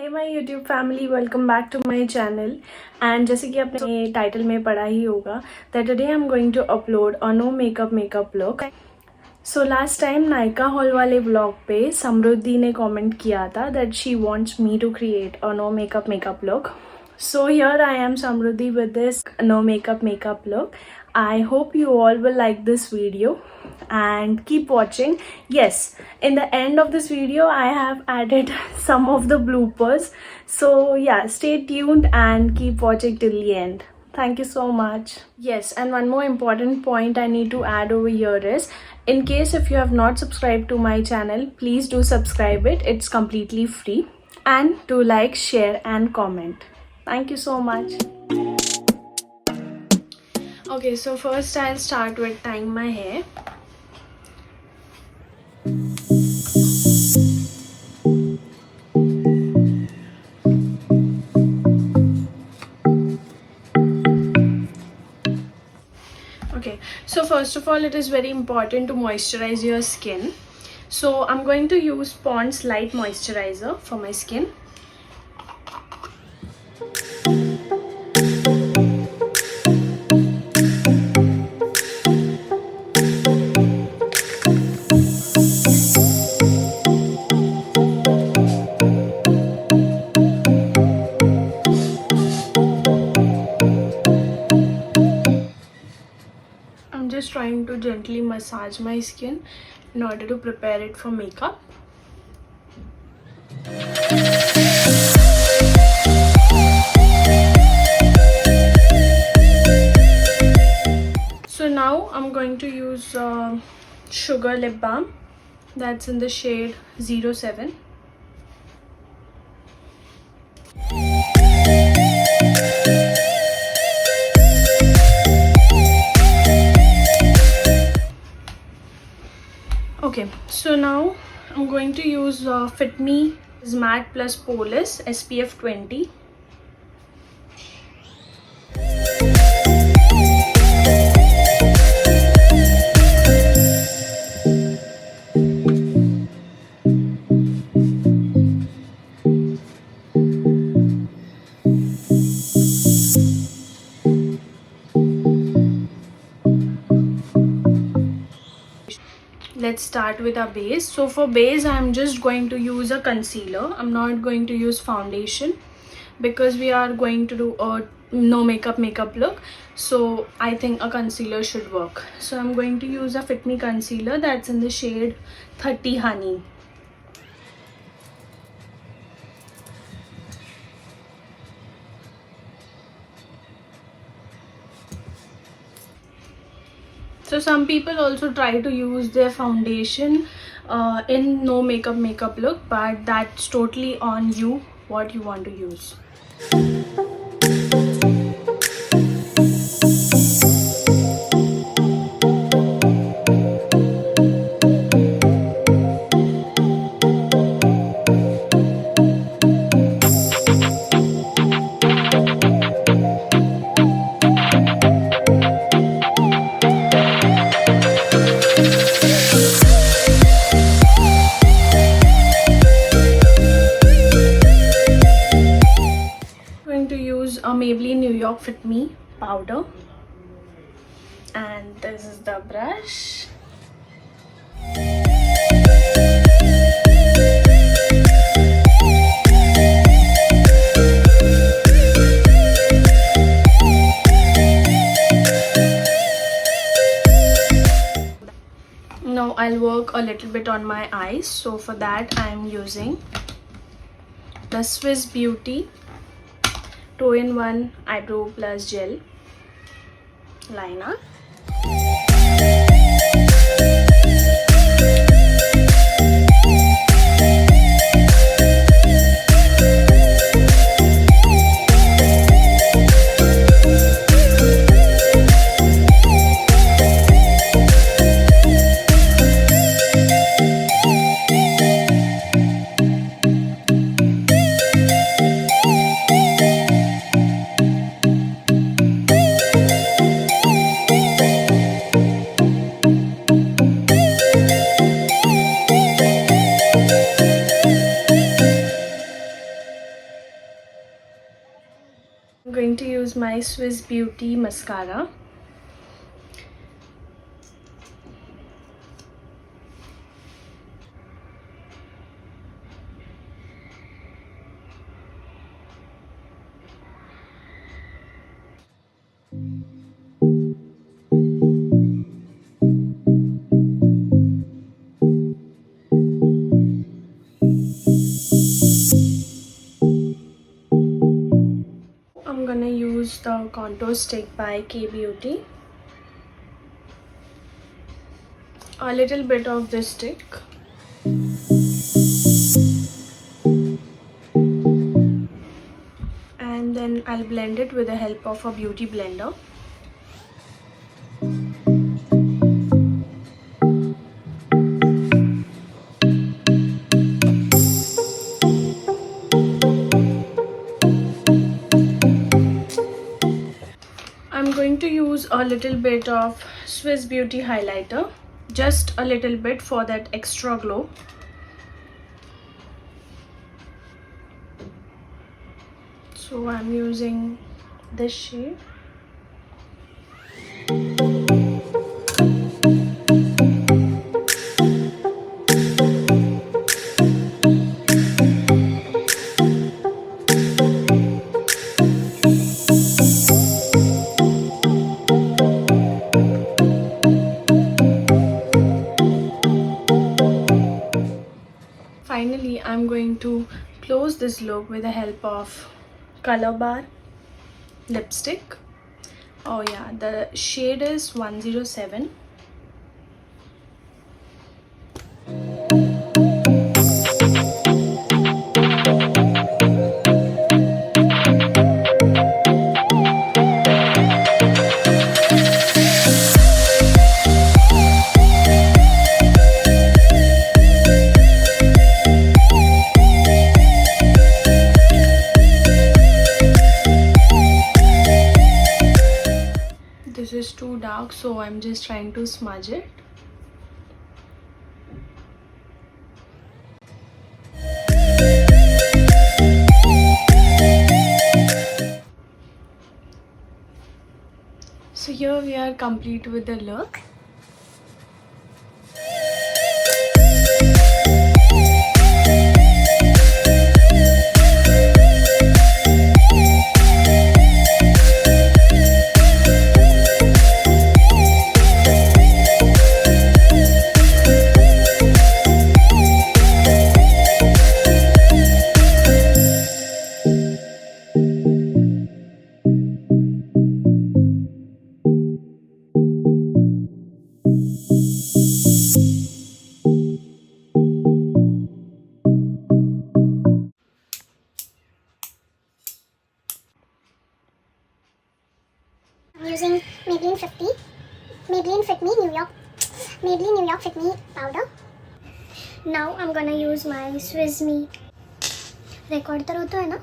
Hey my YouTube family, welcome back to my channel. And जैसे कि आपने title में पढ़ा ही होगा that today I'm going to upload a no makeup look. So last time Nykaa hall वाले vlog पे समृद्धि ने कमेंट किया था that she wants me to create a no makeup look. So here I am Samruddhi with this no makeup look. I hope you all will like this video and keep watching. Yes, in the end of this video I have added some of the bloopers. So yeah, stay tuned and keep watching till the end. Thank you so much. Yes, and one more important point I need to add over here is, in case if you have not subscribed to my channel, please do subscribe it. It's completely free. And do like, share and comment. Thank you so much. Okay, so first I'll start with tying my hair. Okay, so first of all, it is very important to moisturize your skin. So I'm going to use Pond's Light Moisturizer for my skin. I'm just trying to gently massage my skin in order to prepare it for makeup. So now I'm going to use Sugar Lip Balm. That's in the shade 07. Okay, so now I'm going to use Fit Me Matte Plus Polish SPF 20. Let's start with our base. So for base, I'm just going to use a concealer. I'm not going to use foundation because we are going to do a no makeup look. So I think a concealer should work. So I'm going to use a Fit Me concealer that's in the shade 30 Honey. So some people also try to use their foundation in no makeup look, but that's totally on you what you want to use. Maybelline New York Fit Me powder, and this is the brush. Now I'll work a little bit on my eyes. So for that I'm using the Swiss Beauty 2-in-1 Eyebrow Plus Gel Liner. going to use my Swiss Beauty mascara. I'm gonna use the contour stick by K Beauty. A little bit of this stick. And then I'll blend it with the help of a beauty blender. I'm going to use a little bit of Swiss Beauty highlighter, just a little bit for that extra glow. So I'm using this shade. Finally, I'm going to close this look with the help of Color Bar lipstick. Oh yeah, the shade is 107. This is too dark, so I'm just trying to smudge it. So here we are complete with the look. Using Maybelline Fit Me New York Fit Me powder. Now I'm gonna use my Swiss Me. Record तर होतोय ना?